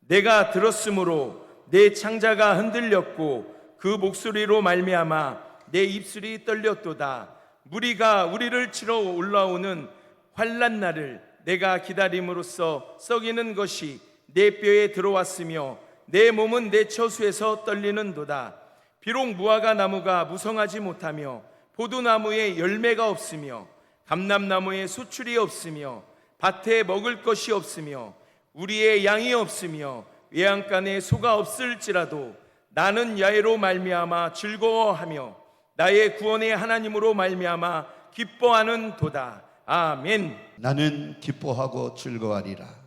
내가 들었으므로 내 창자가 흔들렸고 그 목소리로 말미암아 내 입술이 떨렸도다. 무리가 우리를 치러 올라오는 환난 날을 내가 기다림으로써 썩이는 것이 내 뼈에 들어왔으며 내 몸은 내 처수에서 떨리는도다. 비록 무화과 나무가 무성하지 못하며 포도나무에 열매가 없으며 감람나무에 수출이 없으며 밭에 먹을 것이 없으며 우리의 양이 없으며 외양간에 소가 없을지라도 나는 야훼로 말미암아 즐거워하며 나의 구원의 하나님으로 말미암아 기뻐하는 도다. 아멘. 나는 기뻐하고 즐거워하리라.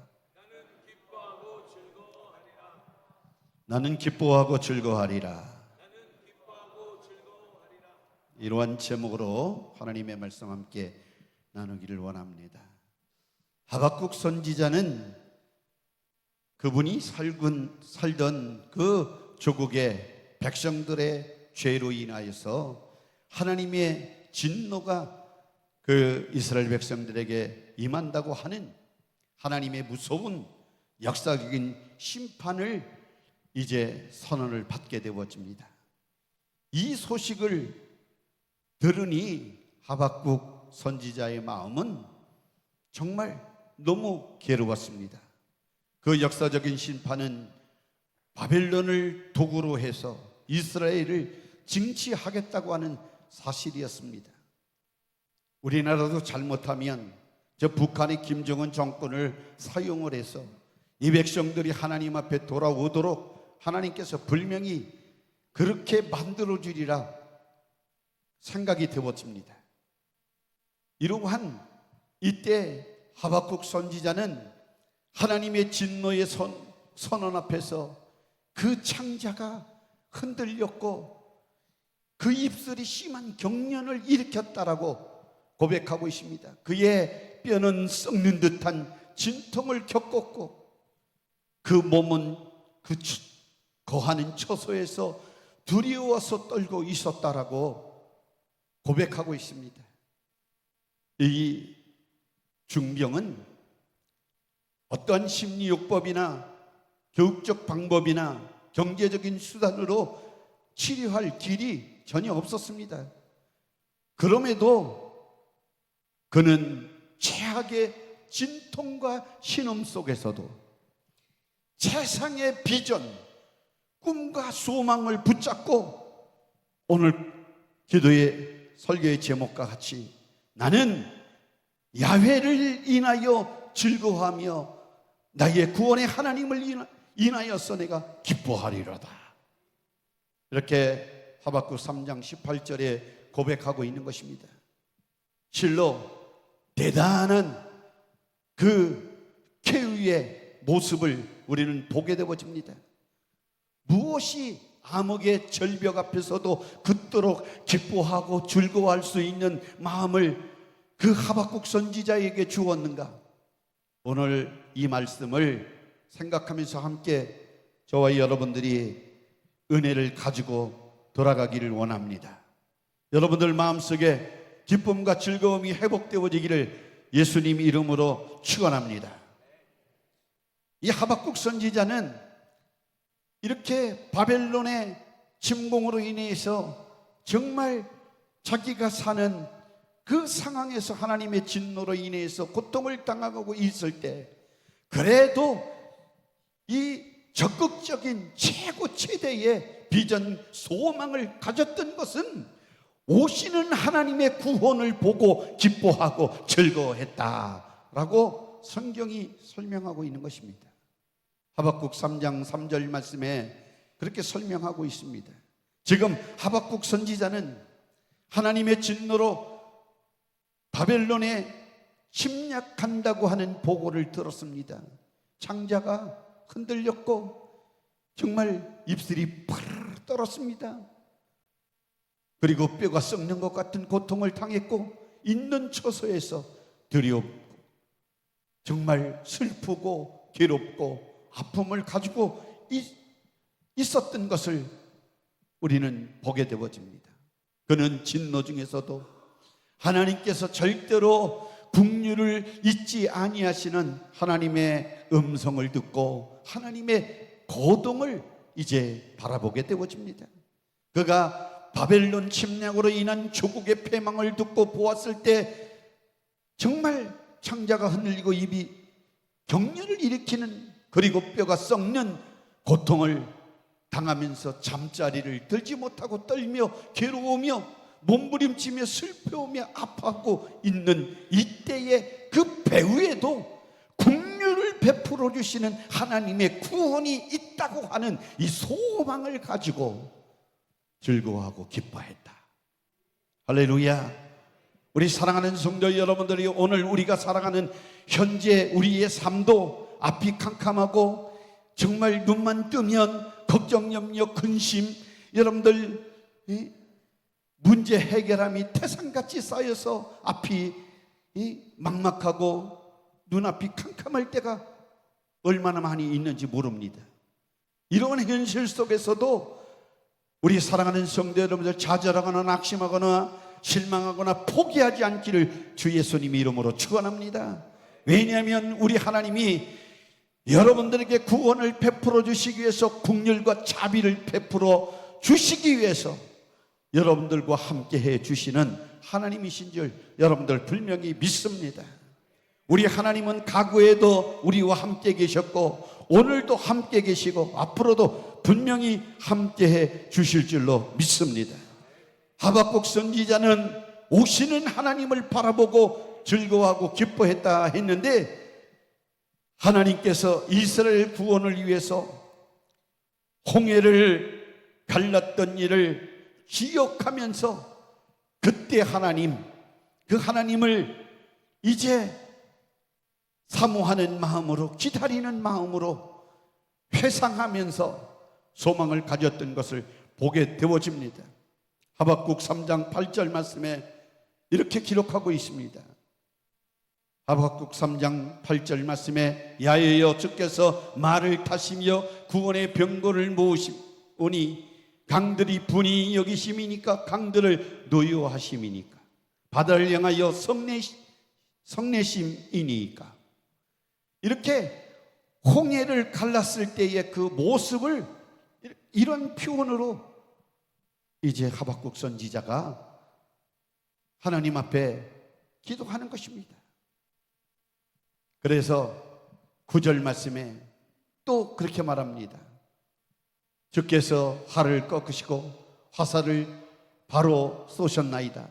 나는 기뻐하고 즐거워하리라. 이러한 제목으로 하나님의 말씀 함께 나누기를 원합니다. 하박국 선지자는 그분이 살던 그 조국의 백성들의 죄로 인하여서 하나님의 진노가 그 이스라엘 백성들에게 임한다고 하는 하나님의 무서운 역사적인 심판을 이제 선언을 받게 되어집니다. 이 소식을 들으니 하박국 선지자의 마음은 정말 너무 괴로웠습니다. 그 역사적인 심판은 바벨론을 도구로 해서 이스라엘을 징치하겠다고 하는 사실이었습니다. 우리나라도 잘못하면 저 북한의 김정은 정권을 사용을 해서 이 백성들이 하나님 앞에 돌아오도록 하나님께서 분명히 그렇게 만들어주리라 생각이 되어집니다. 이러한 이때 하박국 선지자는 하나님의 진노의 선언 앞에서 그 창자가 흔들렸고 그 입술이 심한 경련을 일으켰다라고 고백하고 있습니다. 그의 뼈는 썩는 듯한 진통을 겪었고 그 몸은 그 거하는 처소에서 두려워서 떨고 있었다라고 고백하고 있습니다. 이 중병은 어떠한 심리요법이나 교육적 방법이나 경제적인 수단으로 치료할 길이 전혀 없었습니다. 그럼에도 그는 최악의 진통과 신음 속에서도 세상의 비전, 꿈과 소망을 붙잡고 오늘 기도의 설교의 제목과 같이 나는 야훼를 인하여 즐거워하며 나의 구원의 하나님을 인하여서 내가 기뻐하리로다. 이렇게 하박국 3장 18절에 고백하고 있는 것입니다. 실로 대단한 그 쾌유의 모습을 우리는 보게 되어집니다. 무엇이 암흑의 절벽 앞에서도 그토록 기뻐하고 즐거워할 수 있는 마음을 그 하박국 선지자에게 주었는가? 오늘 이 말씀을 생각하면서 함께 저와 여러분들이 은혜를 가지고 돌아가기를 원합니다. 여러분들 마음속에 기쁨과 즐거움이 회복되어지기를 예수님 이름으로 축원합니다. 이 하박국 선지자는 이렇게 바벨론의 침공으로 인해서 정말 자기가 사는 그 상황에서 하나님의 진노로 인해서 고통을 당하고 있을 때 그래도 이 적극적인 최고 최대의 비전 소망을 가졌던 것은 오시는 하나님의 구원을 보고 기뻐하고 즐거워했다라고 성경이 설명하고 있는 것입니다. 하박국 3장 3절 말씀에 그렇게 설명하고 있습니다. 지금 하박국 선지자는 하나님의 진노로 바벨론에 침략한다고 하는 보고를 들었습니다. 창자가 흔들렸고 정말 입술이 파르르 떨었습니다. 그리고 뼈가 썩는 것 같은 고통을 당했고 있는 처소에서 두렵고 정말 슬프고 괴롭고 아픔을 가지고 있었던 것을 우리는 보게 되어집니다. 그는 진노 중에서도 하나님께서 절대로 긍휼을 잊지 아니하시는 하나님의 음성을 듣고 하나님의 거동을 이제 바라보게 되어집니다. 그가 바벨론 침략으로 인한 조국의 패망을 듣고 보았을 때 정말 창자가 흔들리고 입이 경련을 일으키는, 그리고 뼈가 썩는 고통을 당하면서 잠자리를 들지 못하고 떨며 괴로우며 몸부림치며 슬퍼하며 아파하고 있는 이때에 그 배후에도 긍휼을 베풀어 주시는 하나님의 구원이 있다고 하는 이 소망을 가지고 즐거워하고 기뻐했다. 할렐루야. 우리 사랑하는 성도 여러분들이, 오늘 우리가 살아가는 현재 우리의 삶도 앞이 캄캄하고 정말 눈만 뜨면 걱정, 염려, 근심, 여러분들 문제 해결함이 태산같이 쌓여서 앞이 막막하고 눈앞이 캄캄할 때가 얼마나 많이 있는지 모릅니다. 이런 현실 속에서도 우리 사랑하는 성도 여러분들, 좌절하거나 낙심하거나 실망하거나 포기하지 않기를 주 예수님의 이름으로 축원합니다. 왜냐하면 우리 하나님이 여러분들에게 구원을 베풀어 주시기 위해서, 긍휼과 자비를 베풀어 주시기 위해서 여러분들과 함께 해 주시는 하나님이신 줄 여러분들 분명히 믿습니다. 우리 하나님은 과거에도 우리와 함께 계셨고 오늘도 함께 계시고 앞으로도 분명히 함께 해 주실 줄로 믿습니다. 하박국 선지자는 오시는 하나님을 바라보고 즐거워하고 기뻐했다 했는데, 하나님께서 이스라엘 구원을 위해서 홍해를 갈랐던 일을 기억하면서 그때 하나님, 그 하나님을 이제 사모하는 마음으로, 기다리는 마음으로 회상하면서 소망을 가졌던 것을 보게 되어집니다. 하박국 3장 8절 말씀에 이렇게 기록하고 있습니다. 하박국 3장 8절 말씀에 야훼여 주께서 말을 타시며 구원의 병거를 모으시오니 강들이 분이 여기심이니까 강들을 노여하심이니까 바다를 향하여 성내심이니까. 이렇게 홍해를 갈랐을 때의 그 모습을 이런 표현으로 이제 하박국 선지자가 하나님 앞에 기도하는 것입니다. 그래서 9절 말씀에 또 그렇게 말합니다. 주께서 하를 꺾으시고 화살을 바로 쏘셨나이다.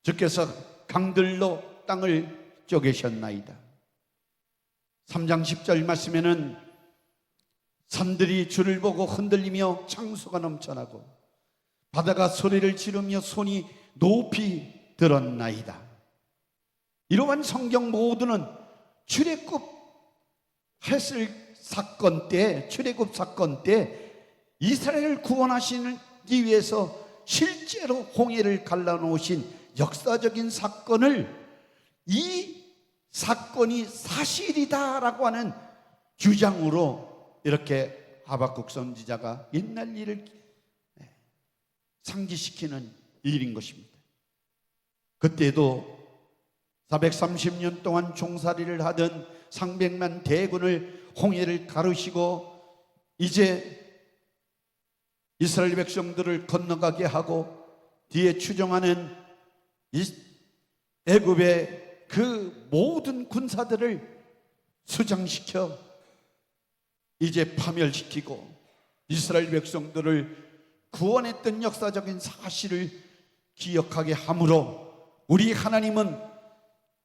주께서 강들로 땅을 쪼개셨나이다. 3장 10절 말씀에는 산들이 주를 보고 흔들리며 창수가 넘쳐나고 바다가 소리를 지르며 손이 높이 들었나이다. 이러한 성경 모두는 출애굽 했을 사건 때, 출애굽 사건 때 이스라엘을 구원하시기 위해서 실제로 홍해를 갈라놓으신 역사적인 사건을, 이 사건이 사실이다라고 하는 주장으로 이렇게 하박국 선지자가 옛날 일을 상기시키는 일인 것입니다. 그때도 430년 동안 종살이를 하던 상백만 대군을 홍해를 가르시고 이제 이스라엘 백성들을 건너가게 하고 뒤에 추종하는 애굽의 그 모든 군사들을 수장시켜 이제 파멸시키고 이스라엘 백성들을 구원했던 역사적인 사실을 기억하게 함으로 우리 하나님은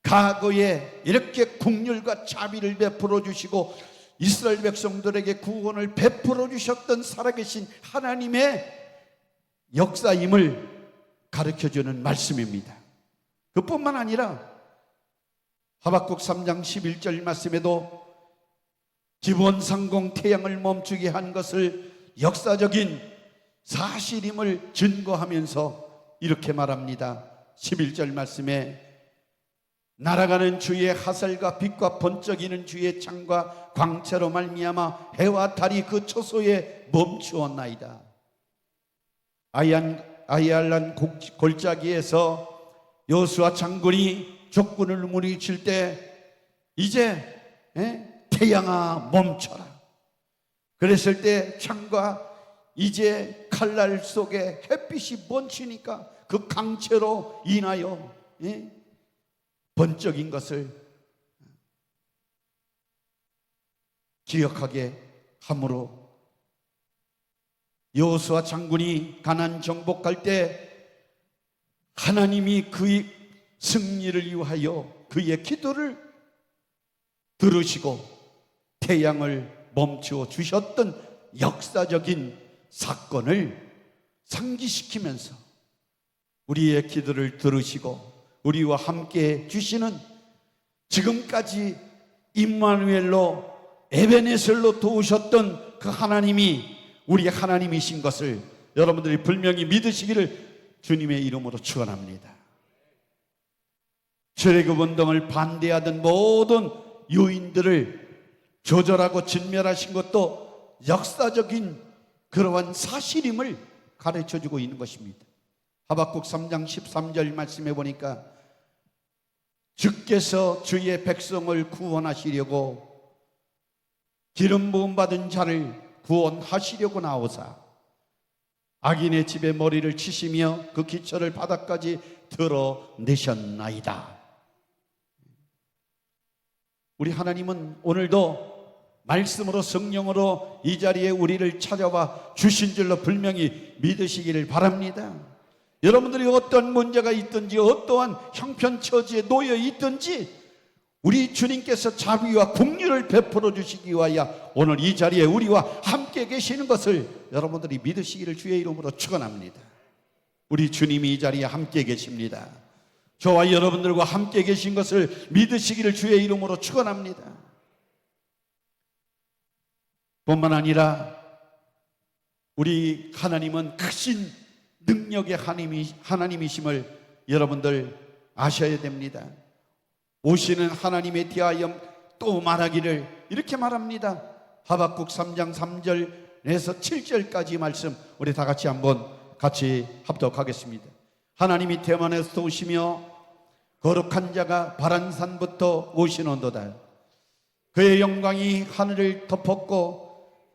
과거에 이렇게 긍휼과 자비를 베풀어 주시고 이스라엘 백성들에게 구원을 베풀어 주셨던 살아계신 하나님의 역사임을 가르쳐주는 말씀입니다. 그뿐만 아니라 하박국 3장 11절 말씀에도 기본상공 태양을 멈추게 한 것을 역사적인 사실임을 증거하면서 이렇게 말합니다. 11절 말씀에 날아가는 주의 하살과 빛과 번쩍이는 주의 창과 광채로 말미암아 해와 달이 그 초소에 멈추었나이다. 아이알란 골짜기에서 여호수아 장군이 족군을 물리칠 때 이제 태양아 멈춰라. 그랬을 때 창과 이제 칼날 속에 햇빛이 번치니까 그 강체로 인하여 번쩍인 것을 기억하게 함으로 여호수아 장군이 가나안 정복할 때 하나님이 그의 승리를 위하여 그의 기도를 들으시고 태양을 멈추어 주셨던 역사적인 사건을 상기시키면서 우리의 기도를 들으시고 우리와 함께 주시는 지금까지 임마누엘로 에베네셀로 도우셨던 그 하나님이 우리의 하나님이신 것을 여러분들이 분명히 믿으시기를 주님의 이름으로 축원합니다. 출애굽 운동을 반대하던 모든 요인들을 조절하고 진멸하신 것도 역사적인 그러한 사실임을 가르쳐주고 있는 것입니다. 하박국 3장 13절 말씀해 보니까 주께서 주의 백성을 구원하시려고 기름 부음 받은 자를 구원하시려고 나오사 악인의 집에 머리를 치시며 그 기초를 바닥까지 드러내셨나이다. 우리 하나님은 오늘도 말씀으로 성령으로 이 자리에 우리를 찾아와 주신 줄로 분명히 믿으시기를 바랍니다. 여러분들이 어떤 문제가 있든지 어떠한 형편처지에 놓여 있든지 우리 주님께서 자비와 긍휼을 베풀어 주시기 위하여 오늘 이 자리에 우리와 함께 계시는 것을 여러분들이 믿으시기를 주의 이름으로 축원합니다. 우리 주님이 이 자리에 함께 계십니다. 저와 여러분들과 함께 계신 것을 믿으시기를 주의 이름으로 축원합니다. 뿐만 아니라 우리 하나님은 크신 능력의 하나님이심을 여러분들 아셔야 됩니다. 오시는 하나님에 대하여 또 말하기를 이렇게 말합니다. 하박국 3장 3절에서 7절까지 말씀 우리 다 같이 한번 같이 합독하겠습니다. 하나님이 대만에서 오시며 거룩한 자가 바란산부터 오시는도다. 그의 영광이 하늘을 덮었고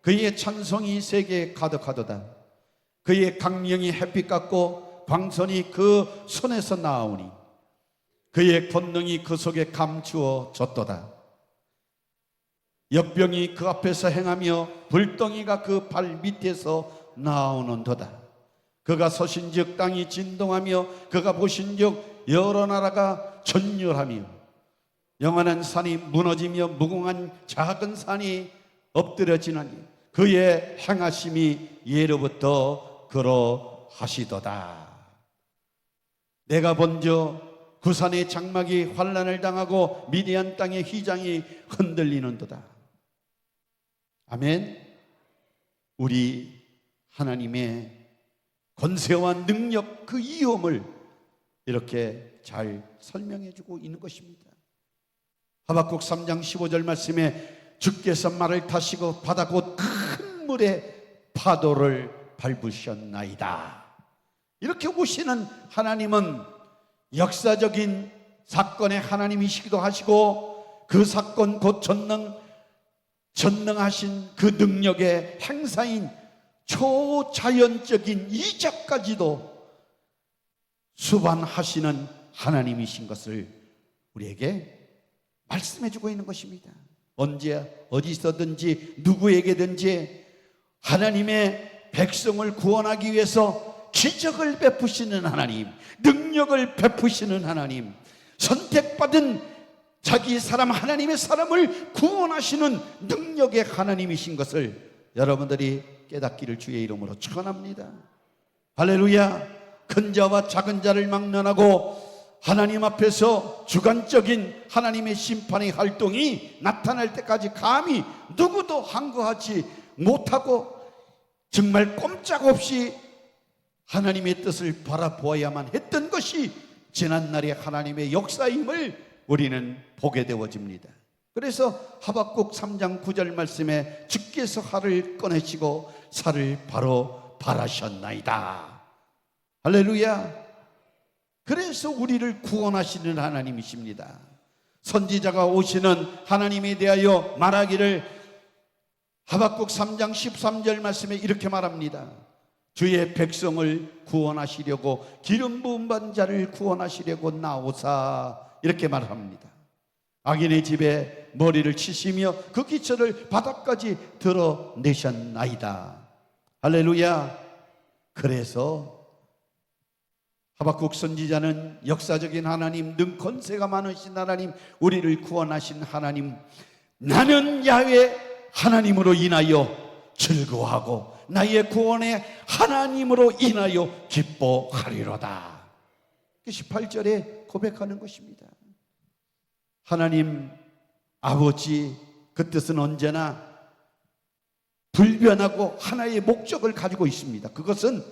그의 찬송이 세계에 가득하도다. 그의 강령이 햇빛 같고 광선이 그 손에서 나오니 그의 권능이 그 속에 감추어졌도다. 역병이 그 앞에서 행하며 불덩이가 그 발 밑에서 나오는도다. 그가 서신즉 땅이 진동하며 그가 보신즉 여러 나라가 전율하며 영원한 산이 무너지며 무궁한 작은 산이 엎드려지나니 그의 행하심이 예로부터 그러하시도다. 내가 본저 구산의 장막이 환난을 당하고 미디안 땅의 휘장이 흔들리는도다. 아멘. 우리 하나님의 권세와 능력 그 위엄을 이렇게 잘 설명해 주고 있는 것입니다. 하박국 3장 15절 말씀에 주께서 말을 타시고 바다 곧 큰 물에 파도를 밟으셨나이다. 이렇게 오시는 하나님은 역사적인 사건의 하나님이시기도 하시고 그 사건 곧 전능하신 그 능력의 행사인 초자연적인 이적까지도 수반하시는 하나님이신 것을 우리에게 말씀해주고 있는 것입니다. 언제 어디서든지 누구에게든지 하나님의 백성을 구원하기 위해서 기적을 베푸시는 하나님, 능력을 베푸시는 하나님, 선택받은 자기 사람 하나님의 사람을 구원하시는 능력의 하나님이신 것을 여러분들이 깨닫기를 주의 이름으로 축원합니다. 할렐루야. 큰 자와 작은 자를 막론하고 하나님 앞에서 주관적인 하나님의 심판의 활동이 나타날 때까지 감히 누구도 항거하지 못하고 정말 꼼짝없이 하나님의 뜻을 바라보아야만 했던 것이 지난날의 하나님의 역사임을 우리는 보게 되어집니다. 그래서 하박국 3장 9절 말씀에 주께서 활을 꺼내시고 살을 바로 발하셨나이다. 할렐루야. 그래서 우리를 구원하시는 하나님이십니다. 선지자가 오시는 하나님에 대하여 말하기를 하박국 3장 13절 말씀에 이렇게 말합니다. 주의 백성을 구원하시려고 기름 부음 받은 자를 구원하시려고 나오사, 이렇게 말합니다. 악인의 집에 머리를 치시며 그 기초를 바닥까지 드러내셨나이다. 할렐루야. 그래서 하박국 선지자는 역사적인 하나님, 능 권세가 많으신 하나님, 우리를 구원하신 하나님, 나는 야훼 하나님으로 인하여 즐거워하고 나의 구원의 하나님으로 인하여 기뻐하리로다. 18절에 고백하는 것입니다. 하나님 아버지 그 뜻은 언제나 불변하고 하나의 목적을 가지고 있습니다. 그것은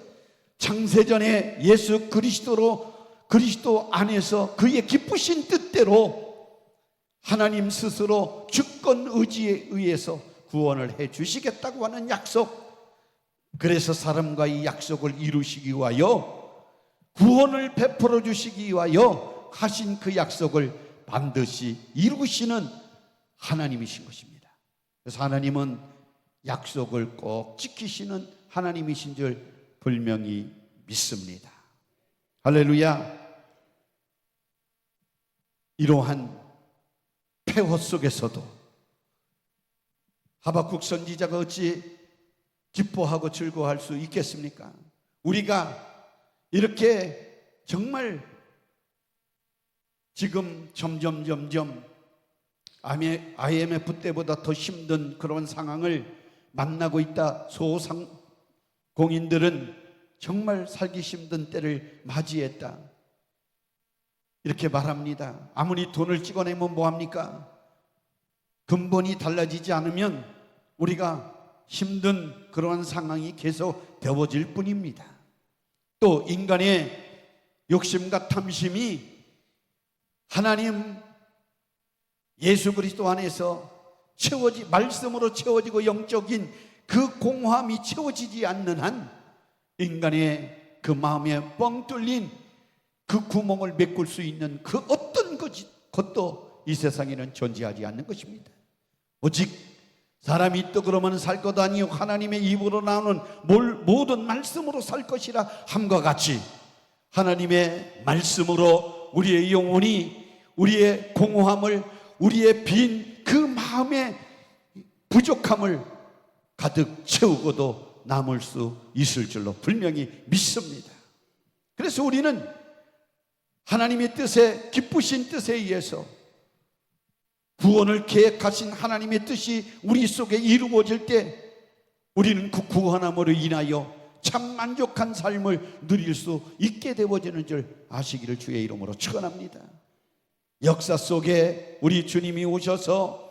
창세전에 예수 그리스도 안에서 그의 기쁘신 뜻대로 하나님 스스로 주권 의지에 의해서 구원을 해 주시겠다고 하는 약속, 그래서 사람과의 약속을 이루시기 위하여 구원을 베풀어 주시기 위하여 하신 그 약속을 반드시 이루시는 하나님이신 것입니다. 그래서 하나님은 약속을 꼭 지키시는 하나님이신 줄 분명히 믿습니다. 할렐루야. 이러한 폐허 속에서도 하박국 선지자가 어찌 기뻐하고 즐거워할 수 있겠습니까? 우리가 이렇게 정말 지금 점점 IMF 때보다 더 힘든 그런 상황을 만나고 있다. 소상공인들은 정말 살기 힘든 때를 맞이했다, 이렇게 말합니다. 아무리 돈을 찍어내면 뭐합니까? 근본이 달라지지 않으면 우리가 힘든 그러한 상황이 계속 되어질 뿐입니다. 또 인간의 욕심과 탐심이 하나님 예수 그리스도 안에서 말씀으로 채워지고 영적인 그 공허함이 채워지지 않는 한 인간의 그 마음에 뻥 뚫린 그 구멍을 메꿀 수 있는 그 어떤 것도 이 세상에는 존재하지 않는 것입니다. 오직 사람이 떡으로만 살 것 아니요 하나님의 입으로 나오는 모든 말씀으로 살 것이라 함과 같이 하나님의 말씀으로 우리의 영혼이 우리의 공허함을, 우리의 빈 그 마음의 부족함을 가득 채우고도 남을 수 있을 줄로 분명히 믿습니다. 그래서 우리는 하나님의 뜻에, 기쁘신 뜻에 의해서 구원을 계획하신 하나님의 뜻이 우리 속에 이루어질 때 우리는 그 구원함으로 인하여 참 만족한 삶을 누릴 수 있게 되어지는 줄 아시기를 주의 이름으로 축원합니다. 역사 속에 우리 주님이 오셔서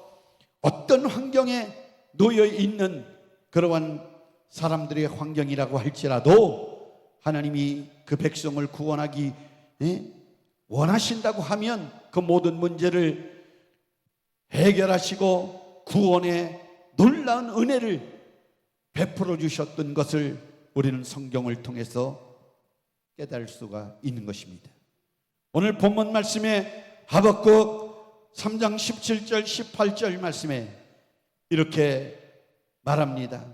어떤 환경에 놓여 있는 그러한 사람들의 환경이라고 할지라도 하나님이 그 백성을 구원하기 원하신다고 하면 그 모든 문제를 해결하시고 구원의 놀라운 은혜를 베풀어 주셨던 것을 우리는 성경을 통해서 깨달을 수가 있는 것입니다. 오늘 본문 말씀에 하박국 3장 17절 18절 말씀에 이렇게 말합니다.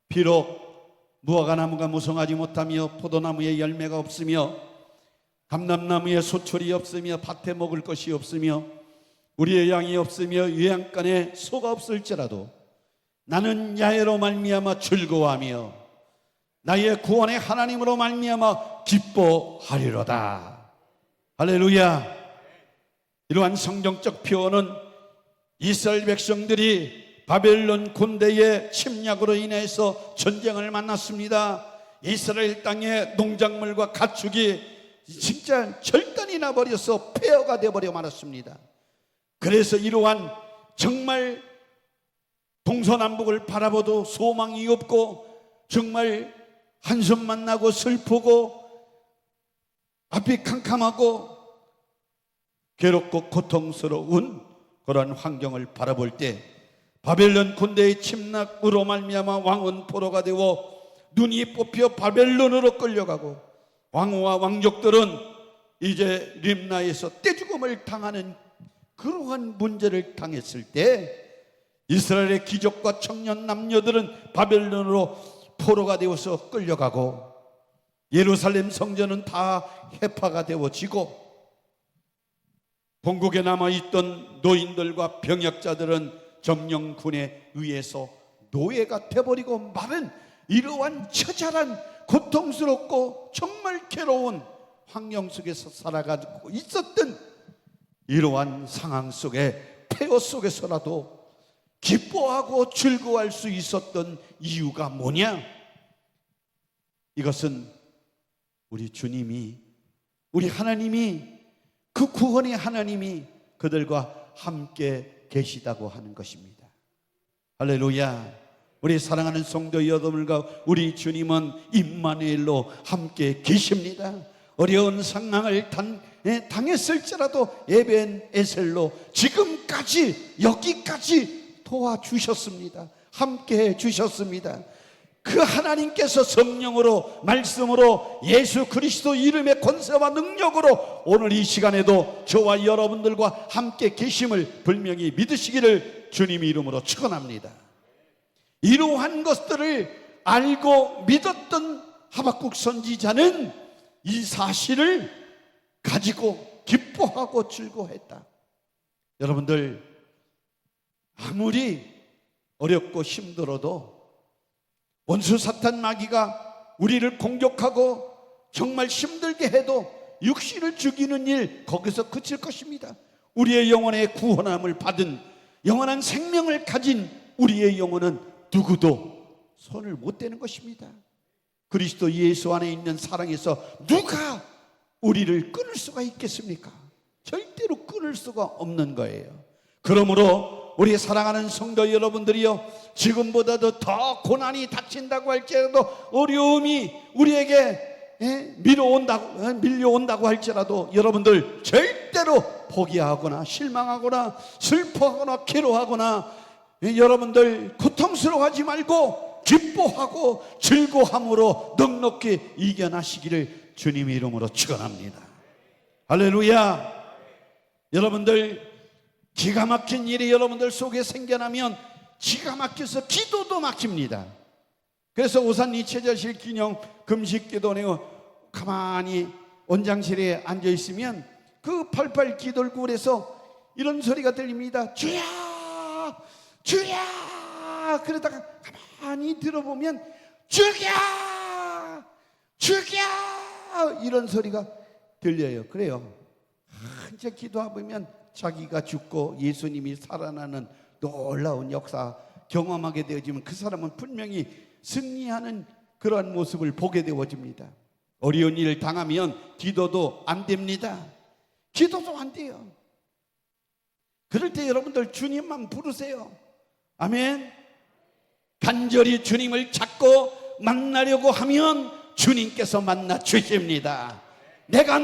비록 무화과나무가 무성하지 못하며 포도나무에 열매가 없으며 감람나무에 소출이 없으며 밭에 먹을 것이 없으며 우리의 양이 없으며 유양간에 소가 없을지라도 나는 야훼로 말미암아 즐거워하며 나의 구원의 하나님으로 말미암아 기뻐하리로다. 할렐루야. 이러한 성경적 표현은 이스라엘 백성들이 바벨론 군대의 침략으로 인해서 전쟁을 만났습니다. 이스라엘 땅의 농작물과 가축이 진짜 절단이 나버려서 폐허가 되어버려 말았습니다. 그래서 이러한 정말 동서남북을 바라봐도 소망이 없고 정말 한숨만 나고 슬프고 앞이 캄캄하고 괴롭고 고통스러운 그런 환경을 바라볼 때 바벨론 군대의 침략으로 말미암아 왕은 포로가 되어 눈이 뽑혀 바벨론으로 끌려가고 왕후와 왕족들은 이제 림나에서 떼죽음을 당하는 그러한 문제를 당했을 때 이스라엘의 귀족과 청년 남녀들은 바벨론으로 포로가 되어서 끌려가고 예루살렘 성전은 다 해파가 되어지고 본국에 남아있던 노인들과 병역자들은 점령군에 의해서 노예가 돼버리고 말은 이러한 처절한 고통스럽고 정말 괴로운 환경 속에서 살아가고 있었던 이러한 상황 속에 폐허 속에서라도 기뻐하고 즐거워할 수 있었던 이유가 뭐냐? 이것은 우리 주님이, 우리 하나님이, 그 구원의 하나님이 그들과 함께 계시다고 하는 것입니다. 할렐루야. 우리 사랑하는 성도 여러분과 우리 주님은 임마누엘로 함께 계십니다. 어려운 상황을 당했을지라도 에벤에셀로 지금까지 여기까지 도와주셨습니다. 함께 해주셨습니다. 그 하나님께서 성령으로 말씀으로 예수 그리스도 이름의 권세와 능력으로 오늘 이 시간에도 저와 여러분들과 함께 계심을 분명히 믿으시기를 주님의 이름으로 축원합니다. 이러한 것들을 알고 믿었던 하박국 선지자는 이 사실을 가지고 기뻐하고 즐거워했다. 여러분들, 아무리 어렵고 힘들어도 원수 사탄 마귀가 우리를 공격하고 정말 힘들게 해도 육신을 죽이는 일 거기서 그칠 것입니다. 우리의 영혼의 구원함을 받은 영원한 생명을 가진 우리의 영혼은 누구도 손을 못 대는 것입니다. 그리스도 예수 안에 있는 사랑에서 누가 우리를 끊을 수가 있겠습니까? 절대로 끊을 수가 없는 거예요. 그러므로 우리 사랑하는 성도 여러분들이요, 지금보다도 더 고난이 닥친다고 할지라도 어려움이 우리에게 밀려온다고 할지라도 여러분들 절대로 포기하거나 실망하거나 슬퍼하거나 괴로워하거나 여러분들 고통스러워하지 말고 기뻐하고 즐거움으로 넉넉히 이겨나시기를 주님의 이름으로 축원합니다. 할렐루야. 여러분들, 기가 막힌 일이 여러분들 속에 생겨나면 기가 막혀서 기도도 막힙니다. 그래서 오산 이채절실 기념 금식기도 내고 가만히 원장실에 앉아 있으면 그 팔팔 기도굴에서 이런 소리가 들립니다. 주야, 주야. 그러다가 가만히 들어보면 죽여, 죽여, 이런 소리가 들려요. 그래요. 이제 기도해보면 자기가 죽고 예수님이 살아나는 놀라운 역사 경험하게 되어지면 그 사람은 분명히 승리하는 그러한 모습을 보게 되어집니다. 어려운 일을 당하면 기도도 안 됩니다. 기도도 안 돼요. 그럴 때 여러분들 주님만 부르세요. 아멘. 간절히 주님을 찾고 만나려고 하면 주님께서 만나 주십니다. 내가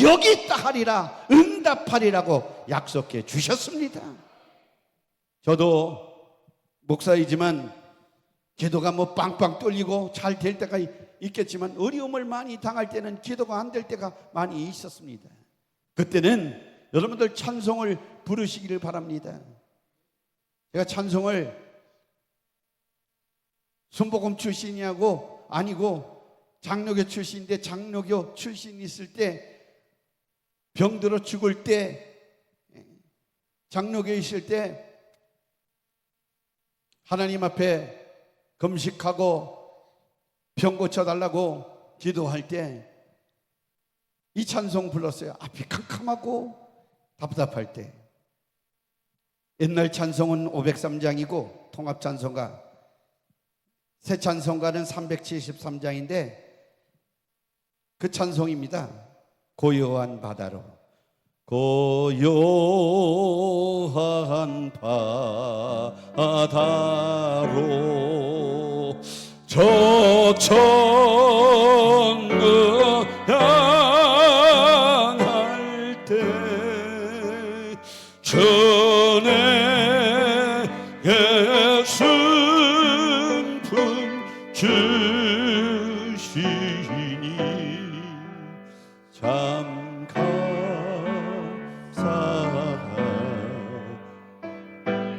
여기 있다 하리라, 응답하리라고 약속해 주셨습니다. 저도 목사이지만 기도가 빵빵 뚫리고 잘 될 때가 있겠지만 어려움을 많이 당할 때는 기도가 안 될 때가 많이 있었습니다. 그때는 여러분들 찬송을 부르시기를 바랍니다. 제가 찬송을 순복음 출신이 아니고 장로교 출신인데, 장로교 출신이 있을 때 병들어 죽을 때, 장로교에 있을 때 하나님 앞에 금식하고 병 고쳐달라고 기도할 때 이 찬송 불렀어요. 앞이 캄캄하고 답답할 때. 옛날 찬송은 503장이고 통합찬송가, 새 찬송가는 373장인데 그 찬송입니다. 고요한 바다로. 고요한 바다로 저 천국 향할 때 전에 순품 주시니 잠깐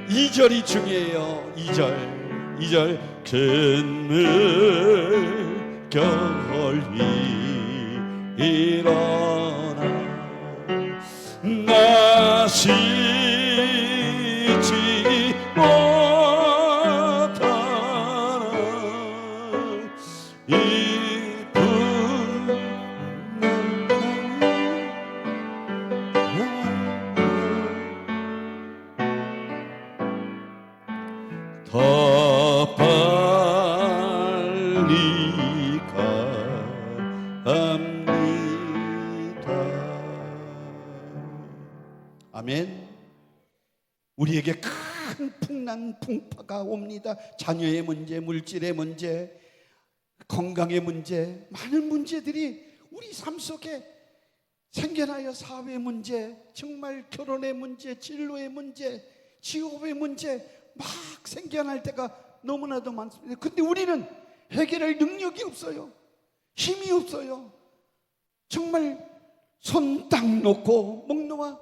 2절이 중요해요. 2절 큰 물결이 일어나 나 쉬지 못하나 이 더 빨리 갑니다. 아멘. 우리에게 큰 풍랑 풍파가 옵니다. 자녀의 문제, 물질의 문제, 건강의 문제, 많은 문제들이 우리 삶 속에 생겨나요. 사회 문제, 정말 결혼의 문제, 진로의 문제, 직업의 문제 막 생겨날 때가 너무나도 많습니다. 근데 우리는 해결할 능력이 없어요. 힘이 없어요. 정말 손 딱 놓고 목 놓아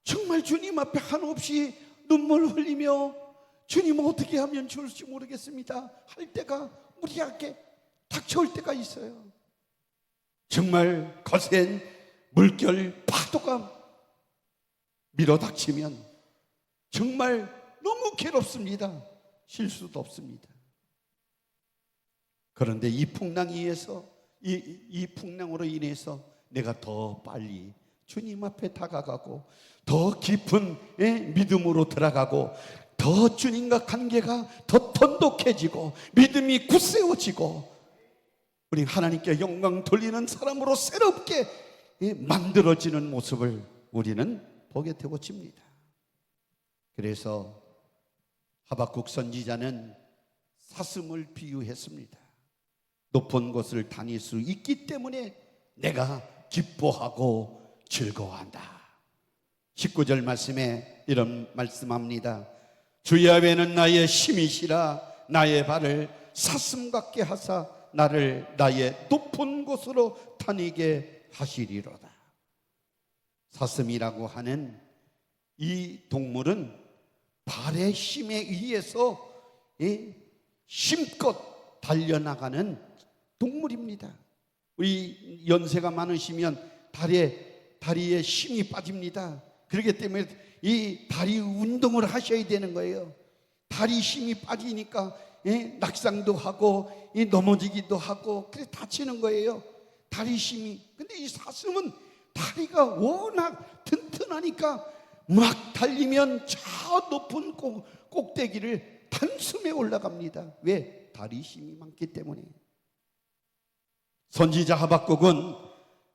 정말 주님 앞에 한없이 눈물 흘리며 주님 어떻게 하면 좋을지 모르겠습니다 할 때가 우리에게 닥쳐올 때가 있어요. 정말 거센 물결 파도가 밀어닥치면 정말 너무 괴롭습니다. 쉴 수도 없습니다. 그런데 이 풍랑에 의해서 이 풍랑으로 인해서 내가 더 빨리 주님 앞에 다가가고 더 깊은 믿음으로 들어가고 더 주님과 관계가 더 돈독해지고 믿음이 굳세워지고 우리 하나님께 영광 돌리는 사람으로 새롭게 만들어지는 모습을 우리는 보게 되어집니다. 그래서 하박국 선지자는 사슴을 비유했습니다. 높은 곳을 다닐 수 있기 때문에 내가 기뻐하고 즐거워한다. 19절 말씀에 이런 말씀합니다. 주 야훼는 나의 힘이시라 나의 발을 사슴 같게 하사 나를 나의 높은 곳으로 다니게 하시리로다. 사슴이라고 하는 이 동물은 발의 힘에 의해서 힘껏 달려나가는 동물입니다. 우리 연세가 많으시면 다리에 힘이 빠집니다. 그렇기 때문에 이 다리 운동을 하셔야 되는 거예요. 다리 힘이 빠지니까 낙상도 하고 넘어지기도 하고 그래 다치는 거예요. 다리 힘이. 근데 이 사슴은 다리가 워낙 튼튼하니까 막 달리면 저 높은 꼭대기를 단숨에 올라갑니다. 왜? 다리 힘이 많기 때문에. 선지자 하박국은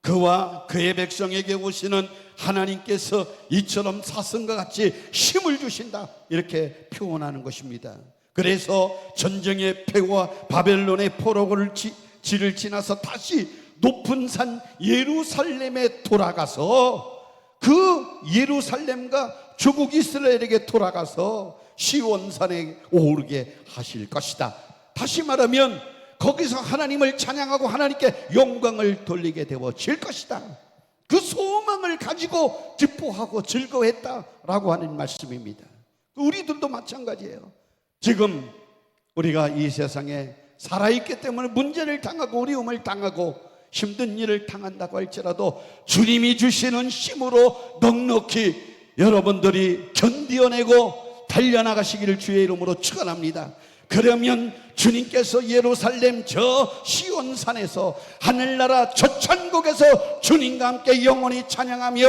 그와 그의 백성에게 오시는 하나님께서 이처럼 사슴과 같이 힘을 주신다 이렇게 표현하는 것입니다. 그래서 전쟁의 패와 바벨론의 포로를 지를 지나서 다시 높은 산 예루살렘에 돌아가서 그 예루살렘과 조국 이스라엘에게 돌아가서 시온산에 오르게 하실 것이다. 다시 말하면 거기서 하나님을 찬양하고 하나님께 영광을 돌리게 되어질 것이다. 그 소망을 가지고 기뻐하고 즐거워했다라고 하는 말씀입니다. 우리들도 마찬가지예요. 지금 우리가 이 세상에 살아있기 때문에 문제를 당하고 어려움을 당하고 힘든 일을 당한다고 할지라도 주님이 주시는 힘으로 넉넉히 여러분들이 견디어내고 달려나가시기를 주의 이름으로 축원합니다. 그러면 주님께서 예루살렘 저 시온산에서 하늘나라 저 천국에서 주님과 함께 영원히 찬양하며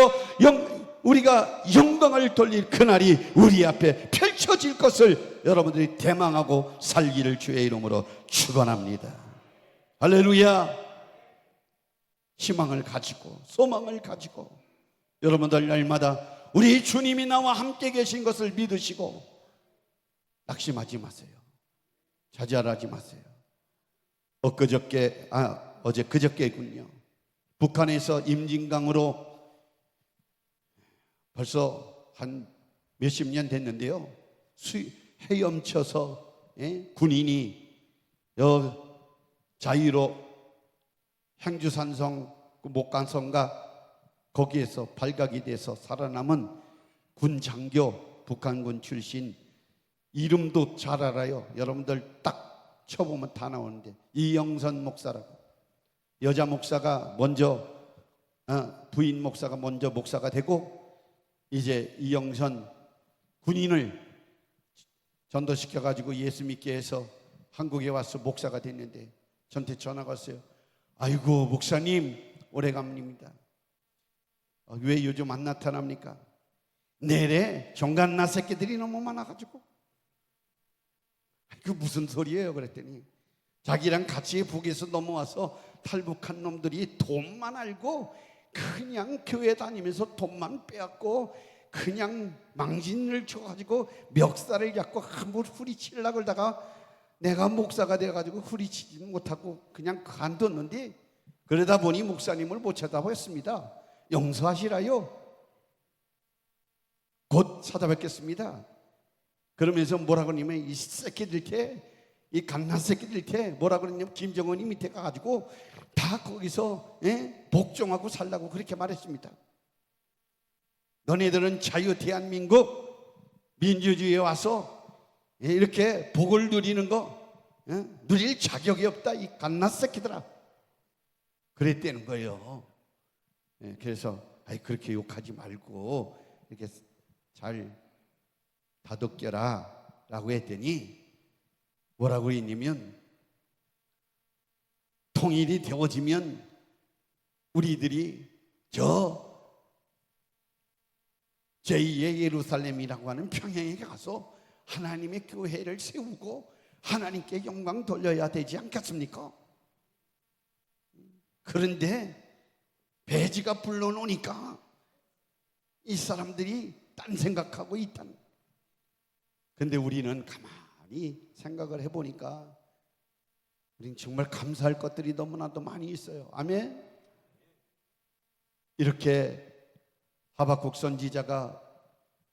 우리가 영광을 돌릴 그날이 우리 앞에 펼쳐질 것을 여러분들이 대망하고 살기를 주의 이름으로 축원합니다. 할렐루야. 희망을 가지고 소망을 가지고 여러분들 날마다 우리 주님이 나와 함께 계신 것을 믿으시고 낙심하지 마세요. 좌절하지 마세요. 어제 그저께군요. 북한에서 임진강으로 벌써 한 몇십 년 됐는데요. 헤엄쳐서 군인이 자유로 행주산성 목간성과 거기에서 발각이 돼서 살아남은 군 장교 북한군 출신 이름도 잘 알아요. 여러분들 딱 쳐보면 다 나오는데, 이영선 목사라고. 여자 목사가 먼저 부인 목사가 먼저 목사가 되고, 이제 이영선 군인을 전도시켜가지고 예수 믿게 해서 한국에 와서 목사가 됐는데, 저한테 전화가 왔어요. 아이고 목사님 오래간만입니다. 왜 요즘 안 나타납니까? 내래 종갓나 새끼들이 너무 많아가지고. 그 무슨 소리예요? 그랬더니 자기랑 같이 북에서 넘어와서 탈북한 놈들이 돈만 알고 그냥 교회 다니면서 돈만 빼앗고 그냥 망신을 쳐가지고 멱살을 잡고 한번 후리치려고 그러다가 내가 목사가 돼가지고 후리치지 못하고 그냥 간뒀는데, 그러다 보니 목사님을 못 쳐다보였습니다. 용서하시라요. 곧 찾아뵙겠습니다. 그러면서 뭐라 그러냐면, 이 새끼들 이 갓난 새끼들 뭐라 그러냐면, 김정은이 밑에 가가지고 다 거기서 복종하고 살라고 그렇게 말했습니다. 너네들은 자유 대한민국 민주주의에 와서 이렇게 복을 누리는 거 누릴 자격이 없다, 이 갓난 새끼들아. 그랬다는 거예요. 그래서 그렇게 욕하지 말고 이렇게 잘 다독여라 라고 했더니 뭐라고 했냐면, 통일이 되어지면 우리들이 저 제2의 예루살렘이라고 하는 평양에 가서 하나님의 교회를 세우고 하나님께 영광 돌려야 되지 않겠습니까? 그런데 배지가 불러놓으니까 이 사람들이 딴 생각하고 있다는. 근데 우리는 가만히 생각을 해보니까 우리는 정말 감사할 것들이 너무나도 많이 있어요. 아멘. 이렇게 하박국 선지자가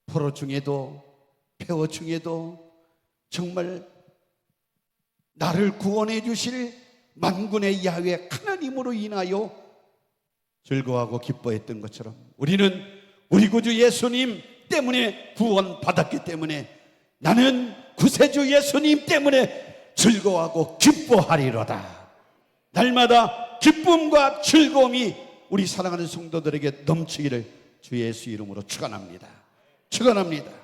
포로 중에도 폐허 중에도 정말 나를 구원해 주실 만군의 야훼 하나님으로 인하여 즐거워하고 기뻐했던 것처럼, 우리는 우리 구주 예수님 때문에 구원받았기 때문에 나는 구세주 예수님 때문에 즐거워하고 기뻐하리로다. 날마다 기쁨과 즐거움이 우리 사랑하는 성도들에게 넘치기를 주 예수 이름으로 축원합니다. 축원합니다.